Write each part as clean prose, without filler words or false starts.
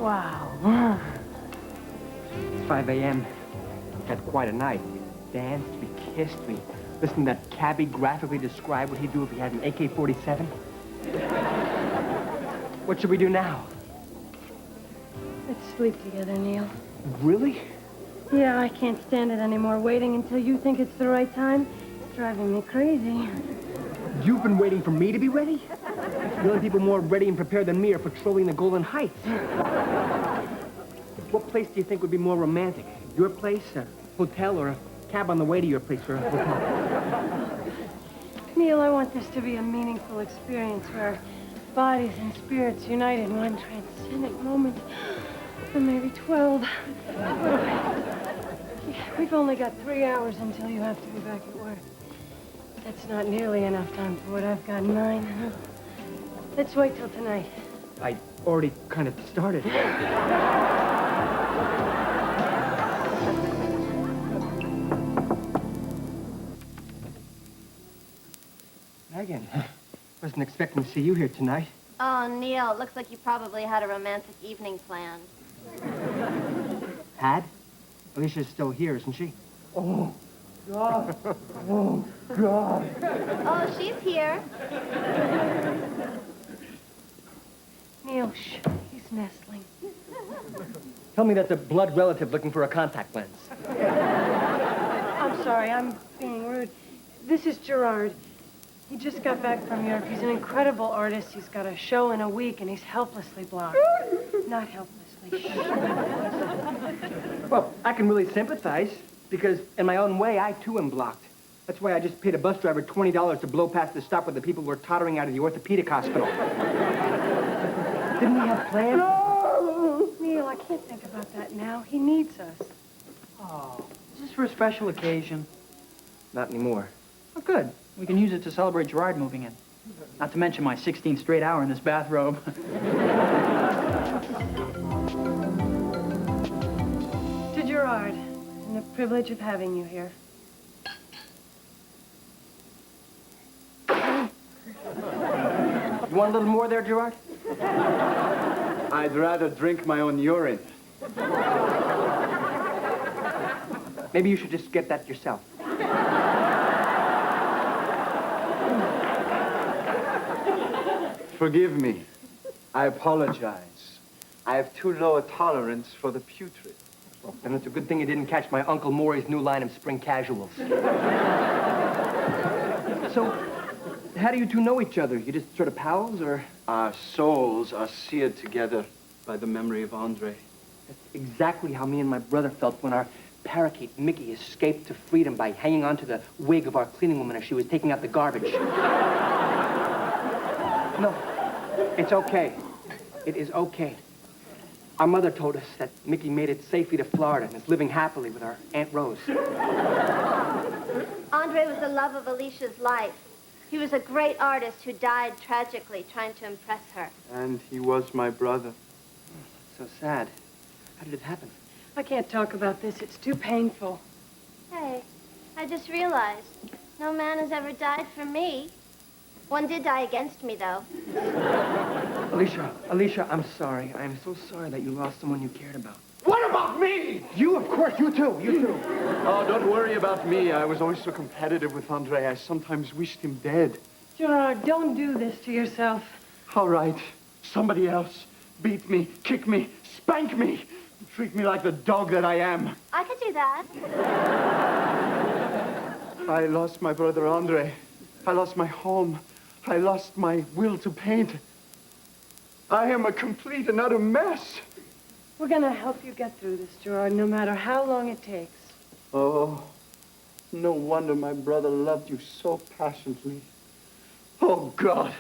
Wow. It's 5 a.m. Had quite a night. We danced, we kissed, we listened to that cabbie graphically describe what he'd do if he had an AK-47. What should we do now? Let's sleep together, Neil. Really? Yeah, I can't stand it anymore. Waiting until you think it's the right time, it's driving me crazy. You've been waiting for me to be ready? The only people more ready and prepared than me are patrolling the Golden Heights. What place do you think would be more romantic? Your place, a hotel, or a cab on the way to your place for a hotel? Neil, I want this to be a meaningful experience where our bodies and spirits unite in one transcendent moment. Or maybe 12. We've only got 3 hours until you have to be back at work. That's not nearly enough time for what I've got in mind. Let's wait till tonight. I already kind of started. Megan, wasn't expecting to see you here tonight. Oh, Neil, looks like you probably had a romantic evening planned. Had? Alicia's still here, isn't she? Oh, God. Oh, God. Oh, she's here. Neil, shh. He's nestling. Tell me that's a blood relative looking for a contact lens. I'm sorry, I'm being rude. This is Gerard. He just got back from Europe. He's an incredible artist. He's got a show in a week, and he's helplessly blocked. Not helplessly. Well, I can really sympathize, because in my own way, I too am blocked. That's why I just paid a bus driver $20 to blow past the stop where the people were tottering out of the orthopedic hospital. Didn't we have plans? No! Neil, I can't think about that now. He needs us. Oh, is this for a special occasion? Not anymore. Oh, good. We can use it to celebrate Gerard moving in. Not to mention my 16th straight hour in this bathrobe. To Gerard, and the privilege of having you here. You want a little more there, Gerard? I'd rather drink my own urine. Maybe you should just get that yourself. Forgive me. I apologize. I have too low a tolerance for the putrid. Well, then it's a good thing you didn't catch my Uncle Maury's new line of spring casuals. So, how do you two know each other? You just sort of pals, or? Our souls are seared together by the memory of Andre. That's exactly how me and my brother felt when our parakeet, Mickey, escaped to freedom by hanging onto the wig of our cleaning woman as she was taking out the garbage. No, it's okay. It is okay. Our mother told us that Mickey made it safely to Florida and is living happily with our Aunt Rose. Andre was the love of Alicia's life. He was a great artist who died tragically trying to impress her. And he was my brother. So sad. How did it happen? I can't talk about this. It's too painful. Hey, I just realized no man has ever died for me. One did die against me, though. Alicia, I'm sorry. I am so sorry that you lost someone you cared about. What about me? You, of course, you too. Oh, don't worry about me. I was always so competitive with Andre. I sometimes wished him dead. Gerard, don't do this to yourself. All right. Somebody else. Beat me, kick me, spank me. Treat me like the dog that I am. I could do that. I lost my brother Andre. I lost my home. I lost my will to paint. I am a complete and utter mess. We're gonna help you get through this, Gerard, no matter how long it takes. Oh, no wonder my brother loved you so passionately. Oh, God,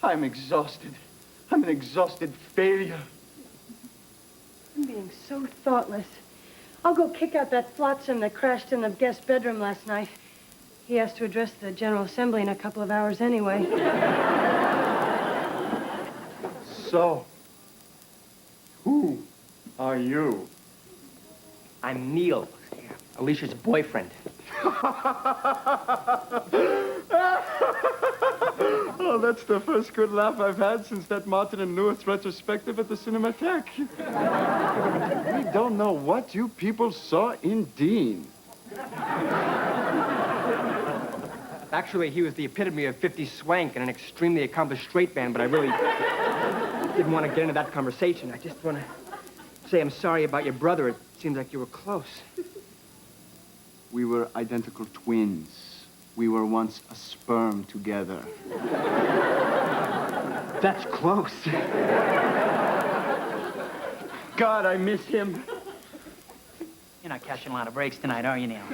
I'm exhausted. I'm an exhausted failure. I'm being so thoughtless. I'll go kick out that flotsam that crashed in the guest bedroom last night. He has to address the General Assembly in a couple of hours anyway. So, who are you? I'm Neil, Alicia's boyfriend. Oh, that's the first good laugh I've had since that Martin and Lewis retrospective at the Cinematheque. We don't know what you people saw in Dean. Actually, he was the epitome of 50s swank and an extremely accomplished straight man, but I really didn't want to get into that conversation. I just want to say I'm sorry about your brother. It seems like you were close. We were identical twins. We were once a sperm together. That's close. God, I miss him. You're not catching a lot of breaks tonight, are you, Neil?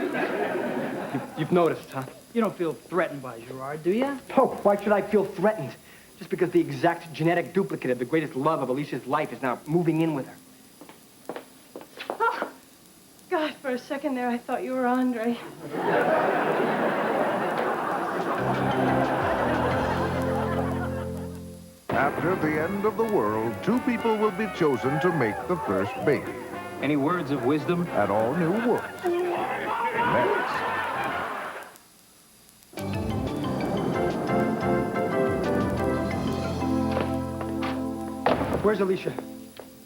You've noticed, huh? You don't feel threatened by Gerard, do you? Oh, why should I feel threatened? Just because the exact genetic duplicate of the greatest love of Alicia's life is now moving in with her. Oh, God, for a second there, I thought you were Andre. After the end of the world, two people will be chosen to make the first baby. Any words of wisdom? At all new worlds. Next. Where's Alicia?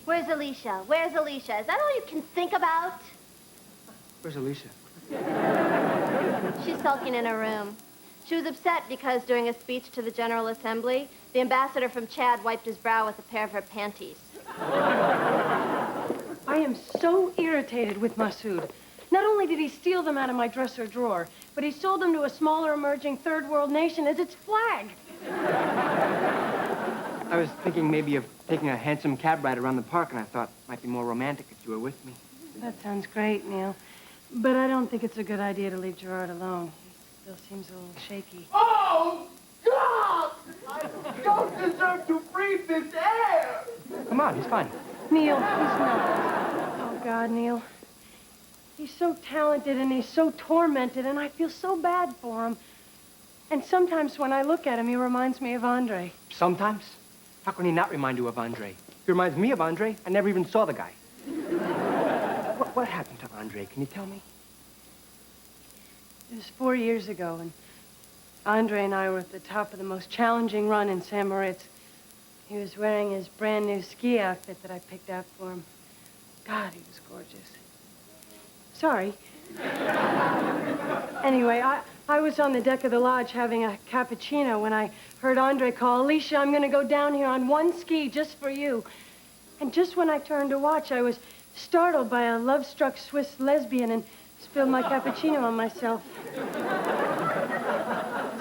Where's Alicia? Where's Alicia? Is that all you can think about? Where's Alicia? She's sulking in her room. She was upset because during a speech to the General Assembly, the ambassador from Chad wiped his brow with a pair of her panties. I am so irritated with Masood. Not only did he steal them out of my dresser drawer, but he sold them to a smaller emerging third world nation as its flag. I was thinking maybe of taking a handsome cab ride around the park, and I thought it might be more romantic if you were with me. That sounds great, Neil. But I don't think it's a good idea to leave Gerard alone. He still seems a little shaky. Oh, God! I don't deserve to breathe this air! Come on, he's fine. Neil, he's not. Oh, God, Neil. He's so talented and he's so tormented, and I feel so bad for him. And sometimes when I look at him, he reminds me of Andre. Sometimes? How can he not remind you of Andre? He reminds me of Andre. I never even saw the guy. What happened to Andre? Can you tell me? It was 4 years ago, and Andre and I were at the top of the most challenging run in St. Moritz. He was wearing his brand new ski outfit that I picked out for him. God, he was gorgeous. Sorry. Anyway, I was on the deck of the lodge having a cappuccino when I heard Andre call, "Alicia, I'm going to go down here on one ski just for you." And just when I turned to watch, I was startled by a love-struck Swiss lesbian and spilled my cappuccino on myself.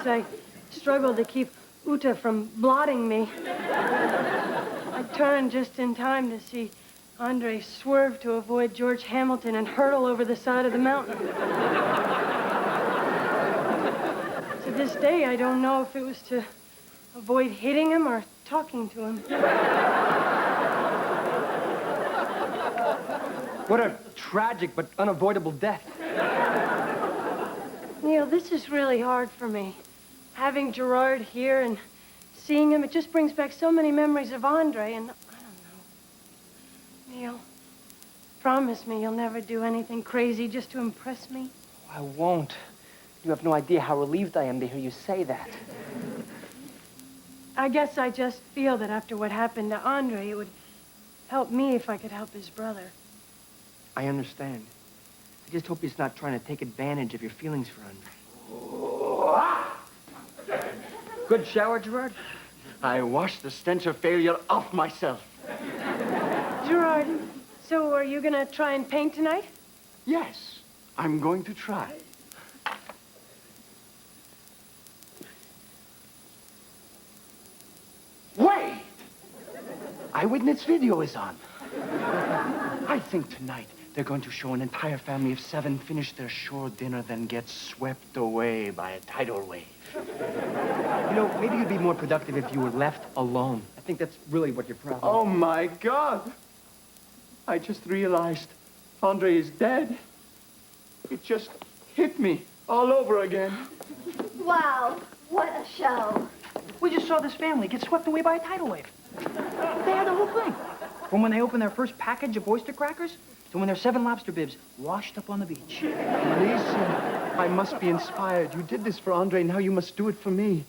As I struggled to keep Uta from blotting me, I turned just in time to see Andre swerve to avoid George Hamilton and hurtle over the side of the mountain. To this day, I don't know if it was to avoid hitting him or talking to him. What a tragic but unavoidable death. Neil, this is really hard for me. Having Gerard here and seeing him, it just brings back so many memories of Andre, and I don't know. Neil, promise me you'll never do anything crazy just to impress me. I won't. You have no idea how relieved I am to hear you say that. I guess I just feel that after what happened to Andre, it would help me if I could help his brother. I understand. I just hope he's not trying to take advantage of your feelings for Andre. Good shower, Gerard? I washed the stench of failure off myself. Gerard, so are you gonna try and paint tonight? Yes, I'm going to try. Wait! Eyewitness video is on. I think tonight they're going to show an entire family of 7 finish their shore dinner, then get swept away by a tidal wave. You know, maybe you'd be more productive if you were left alone. I think that's really what your problem is. Oh, my God. I just realized Andre is dead. It just hit me all over again. Wow, what a show. We just saw this family get swept away by a tidal wave. They had the whole thing. From when they opened their first package of oyster crackers So when there's 7 lobster bibs washed up on the beach. Alicia, I must be inspired. You did this for Andre, now you must do it for me.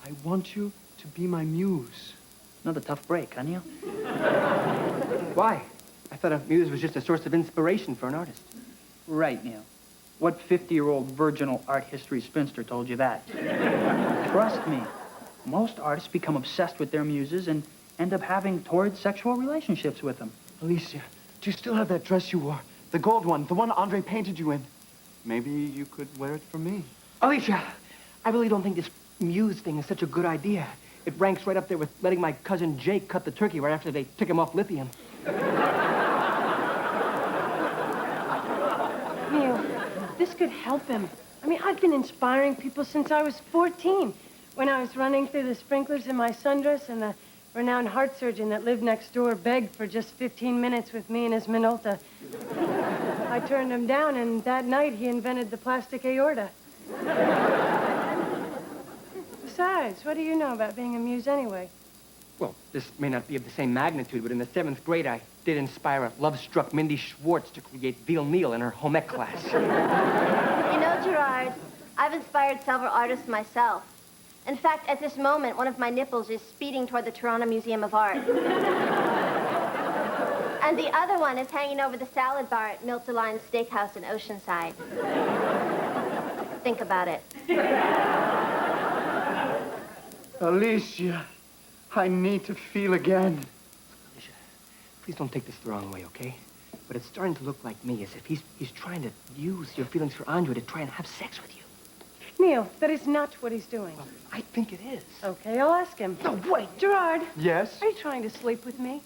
I want you to be my muse. Another tough break, huh, Neil? Why? I thought a muse was just a source of inspiration for an artist. Right, Neil. What 50-year-old virginal art history spinster told you that? Trust me, most artists become obsessed with their muses and end up having torrid sexual relationships with them. Alicia, do you still have that dress you wore? The gold one, the one Andre painted you in. Maybe you could wear it for me. Alicia, I really don't think this muse thing is such a good idea. It ranks right up there with letting my cousin Jake cut the turkey right after they took him off lithium. Neil, this could help him. I mean, I've been inspiring people since I was 14, when I was running through the sprinklers in my sundress and the renowned heart surgeon that lived next door begged for just 15 minutes with me and his Minolta. I turned him down, and that night he invented the plastic aorta. Besides, what do you know about being a muse anyway? Well, this may not be of the same magnitude, but in the 7th grade, I did inspire a love-struck Mindy Schwartz to create Veal Neal in her home ec class. You know, Gerard, I've inspired several artists myself. In fact, at this moment, one of my nipples is speeding toward the Toronto Museum of Art. And the other one is hanging over the salad bar at Milt DeLine's Steakhouse in Oceanside. Think about it. Alicia, I need to feel again. Alicia, please don't take this the wrong way, okay? But it's starting to look like me, as if he's trying to use your feelings for Andre to try and have sex with you. Neil, that is not what he's doing. Well, I think it is. Okay, I'll ask him. No, wait. Gerard, Yes? are you trying to sleep with me?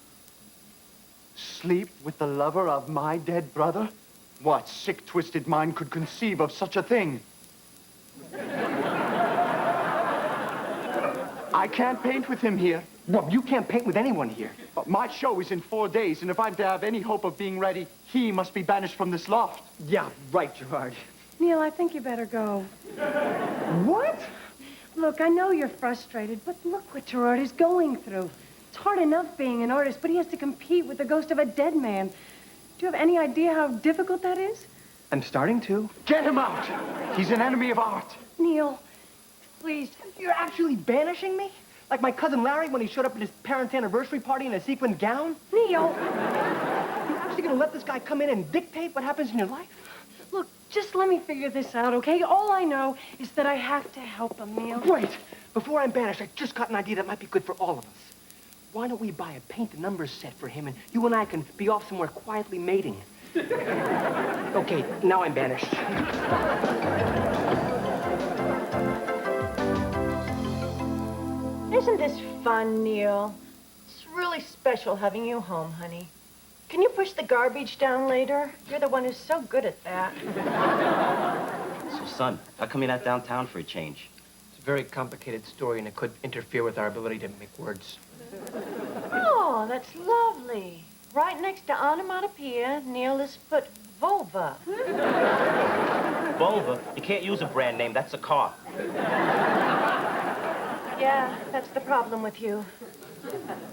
Sleep with the lover of my dead brother? What sick, twisted mind could conceive of such a thing? I can't paint with him here. Well, you can't paint with anyone here. But my show is in 4 days, and if I'm to have any hope of being ready, he must be banished from this loft. Yeah, right, Gerard. Neil, I think you better go. What? Look, I know you're frustrated, but look what Gerard is going through. It's hard enough being an artist, but he has to compete with the ghost of a dead man. Do you have any idea how difficult that is? I'm starting to. Get him out! He's an enemy of art. Neil, please. You're actually banishing me? Like my cousin Larry when he showed up at his parents' anniversary party in a sequin gown? Neil! You're actually gonna let this guy come in and dictate what happens in your life? Look, just let me figure this out, okay? All I know is that I have to help him, Neil. Wait! Before I'm banished, I just got an idea that might be good for all of us. Why don't we buy a paint the numbers set for him, and you and I can be off somewhere quietly mating? Okay, now I'm banished. Isn't this fun, Neil? It's really special having you home, honey. Can you push the garbage down later? You're the one who's so good at that. So, son, how come you're not downtown for a change? It's a very complicated story, and it could interfere with our ability to make words. Oh, that's lovely. Right next to onomatopoeia, Neil has put vulva. Volva? You can't use a brand name. That's a car. Yeah, that's the problem with you.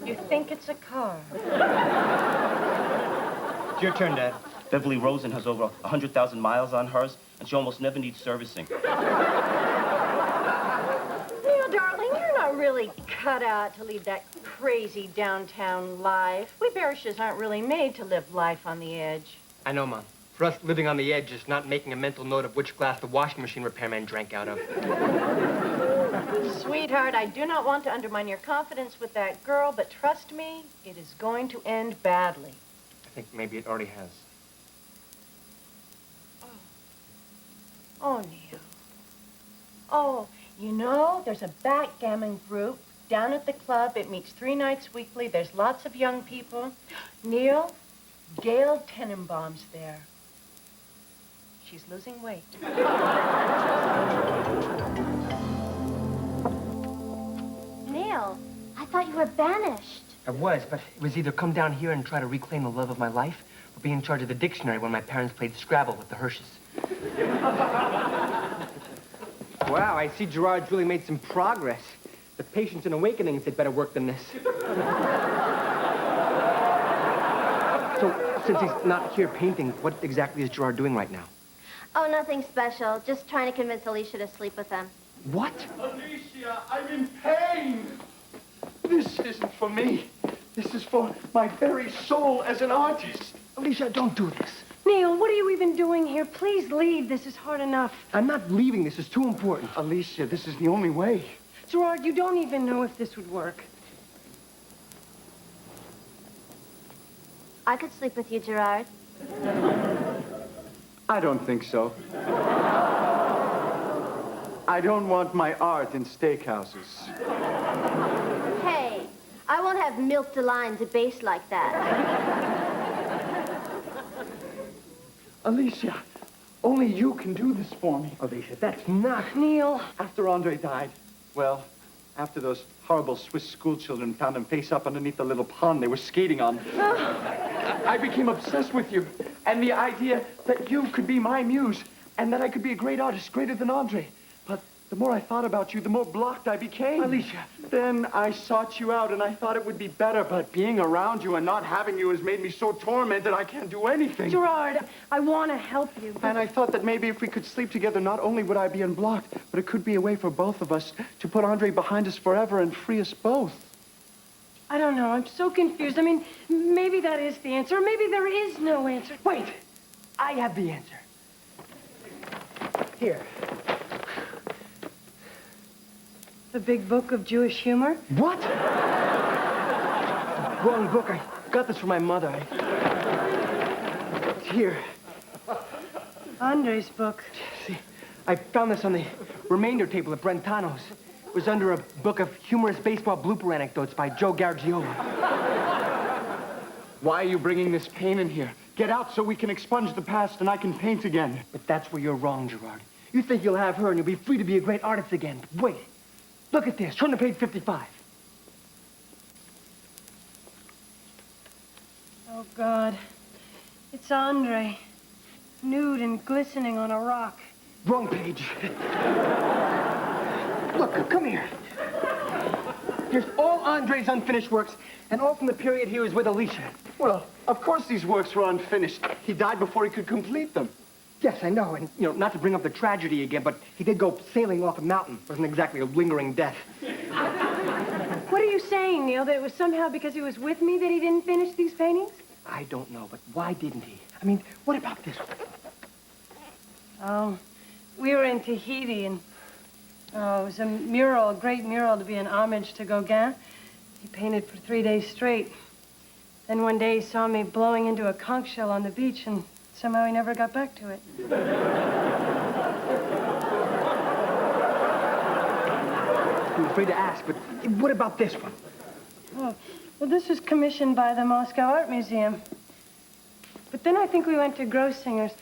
You think it's a car. It's your turn, Dad. Beverly Rosen has over 100,000 miles on hers, and she almost never needs servicing. Neil, darling, you're not really cut out to lead that crazy downtown life. We Barishes aren't really made to live life on the edge. I know, Mom. For us, living on the edge is not making a mental note of which glass the washing machine repairman drank out of. Sweetheart, I do not want to undermine your confidence with that girl, but trust me, it is going to end badly. I think maybe it already has. Oh, Neil. Oh, you know, there's a backgammon group down at the club. It meets 3 nights weekly. There's lots of young people. Neil, Gail Tenenbaum's there. She's losing weight. Neil, I thought you were banished. I was, but it was either come down here and try to reclaim the love of my life, or be in charge of the dictionary when my parents played Scrabble with the Hershes. Wow, I see Gerard's really made some progress. The Patience and Awakenings did better work than this. So, Since he's not here painting, what exactly is Gerard doing right now? Oh, nothing special. Just trying to convince Alicia to sleep with him. What? Alicia, I'm in pain. This isn't for me. This is for my very soul as an artist. Alicia, don't do this. Neil, what are you even doing here? Please leave. This is hard enough. I'm not leaving. This is too important. Alicia, this is the only way. Gerard, you don't even know if this would work. I could sleep with you, Gerard. I don't think so. I don't want my art in steakhouses. Hey, I won't have milk de line debased like that. Alicia, only you can do this for me. Alicia, that's not... Neil. After Andre died, well, after those horrible Swiss schoolchildren found him face up underneath the little pond they were skating on, I became obsessed with you and the idea that you could be my muse and that I could be a great artist, greater than Andre. But the more I thought about you, the more blocked I became. Alicia. Then I sought you out and I thought it would be better, but being around you and not having you has made me so tormented I can't do anything. Gerard, I want to help you. And I thought that maybe if we could sleep together, not only would I be unblocked, but it could be a way for both of us to put Andre behind us forever and free us both. I don't know. I'm so confused. I mean, maybe that is the answer. Maybe there is no answer. Wait! I have the answer. Here. The big book of Jewish humor? What? Wrong book. I got this from my mother. It's here. Andre's book. See, I found this on the remainder table at Brentano's. It was under a book of humorous baseball blooper anecdotes by Joe Garagiola. Why are you bringing this pain in here? Get out so we can expunge the past and I can paint again. But that's where you're wrong, Gerard. You think you'll have her and you'll be free to be a great artist again. But wait. Look at this. Turn to page 55. Oh, God. It's Andre. Nude and glistening on a rock. Wrong page. Look, come here. Here's all Andre's unfinished works, and all from the period he was with Alicia. Well, of course these works were unfinished. He died before he could complete them. Yes, I know, and, not to bring up the tragedy again, but he did go sailing off a mountain. Wasn't exactly a lingering death. What are you saying, Neil? That it was somehow because he was with me that he didn't finish these paintings? I don't know, but why didn't he? I mean, what about this one? Oh, we were in Tahiti, and it was a mural, a great mural to be an homage to Gauguin. He painted for 3 days straight. Then one day he saw me blowing into a conch shell on the beach, and somehow he never got back to it. I'm afraid to ask, but what about this one? Oh, well, this was commissioned by the Moscow Art Museum. But then I think we went to Grossinger's.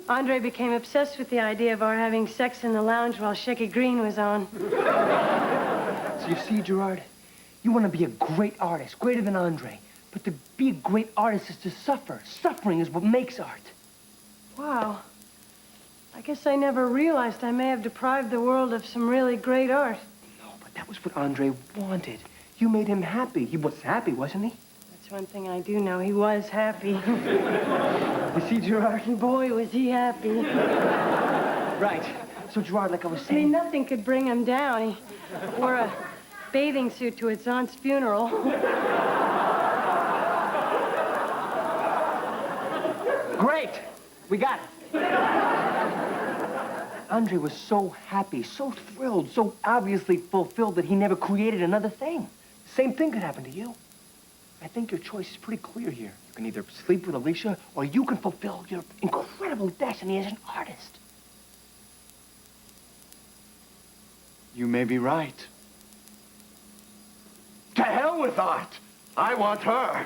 Andre became obsessed with the idea of our having sex in the lounge while Shecky Green was on. So you see, Gerard, you want to be a great artist, greater than Andre. But to be a great artist is to suffer. Suffering is what makes art. Wow. I guess I never realized I may have deprived the world of some really great art. No, but that was what Andre wanted. You made him happy. He was happy, wasn't he? That's one thing I do know. He was happy. You see, Gerard? Boy, was he happy. Right. So, Gerard, like I was I saying... mean, nothing could bring him down. He wore a bathing suit to his aunt's funeral. Great! We got it. Andre was so happy, so thrilled, so obviously fulfilled that he never created another thing. Same thing could happen to you. I think your choice is pretty clear here. You can either sleep with Alicia, or you can fulfill your incredible destiny as an artist. You may be right. To hell with art! I want her!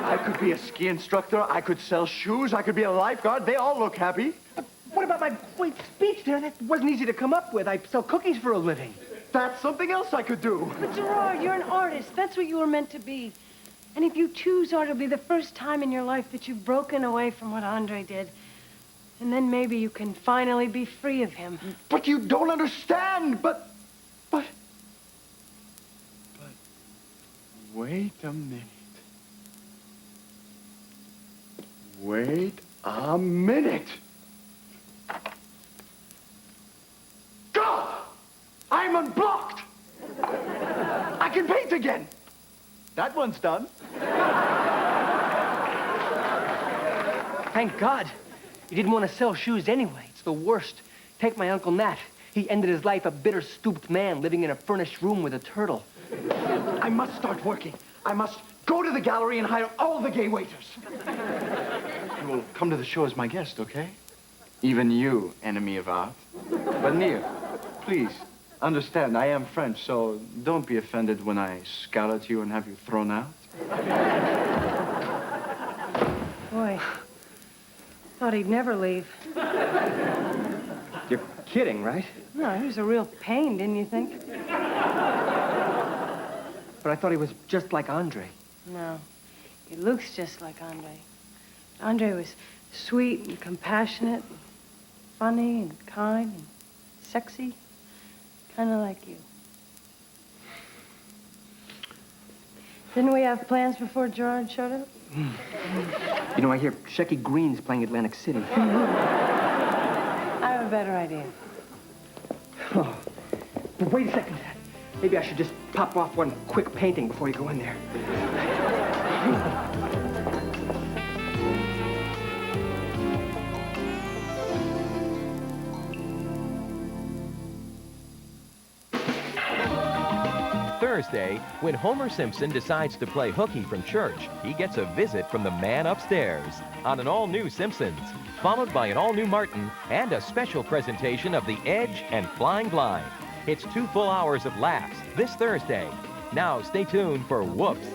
I could be a ski instructor, I could sell shoes, I could be a lifeguard. They all look happy. What about my great speech there? That wasn't easy to come up with. I sell cookies for a living. That's something else I could do. But Gerard, you're an artist. That's what you were meant to be. And if you choose art, it'll be the first time in your life that you've broken away from what Andre did. And then maybe you can finally be free of him. But you don't understand. But wait a minute. Wait a minute. God! I'm unblocked! I can paint again! That one's done. Thank God. You didn't want to sell shoes anyway. It's the worst. Take my Uncle Nat. He ended his life a bitter, stooped man living in a furnished room with a turtle. I must start working. I must go to the gallery and hire all the gay waiters. You will come to the show as my guest, okay? Even you, enemy of art. But Neil, please, understand, I am French, so don't be offended when I scowl at you and have you thrown out. Boy, thought he'd never leave. You're kidding, right? No, he was a real pain, didn't you think? But I thought he was just like Andre. No, he looks just like Andre. Andre was sweet and compassionate, and funny and kind and sexy, kind of like you. Didn't we have plans before Gerard showed up? You know, I hear Shecky Green's playing Atlantic City. I have a better idea. Oh, but wait a second. Maybe I should just pop off one quick painting before you go in there. Thursday, when Homer Simpson decides to play hooky from church, he gets a visit from the man upstairs on an all-new Simpsons, followed by an all-new Martin and a special presentation of The Edge and Flying Blind. It's 2 full hours of laughs this Thursday. Now stay tuned for Whoops.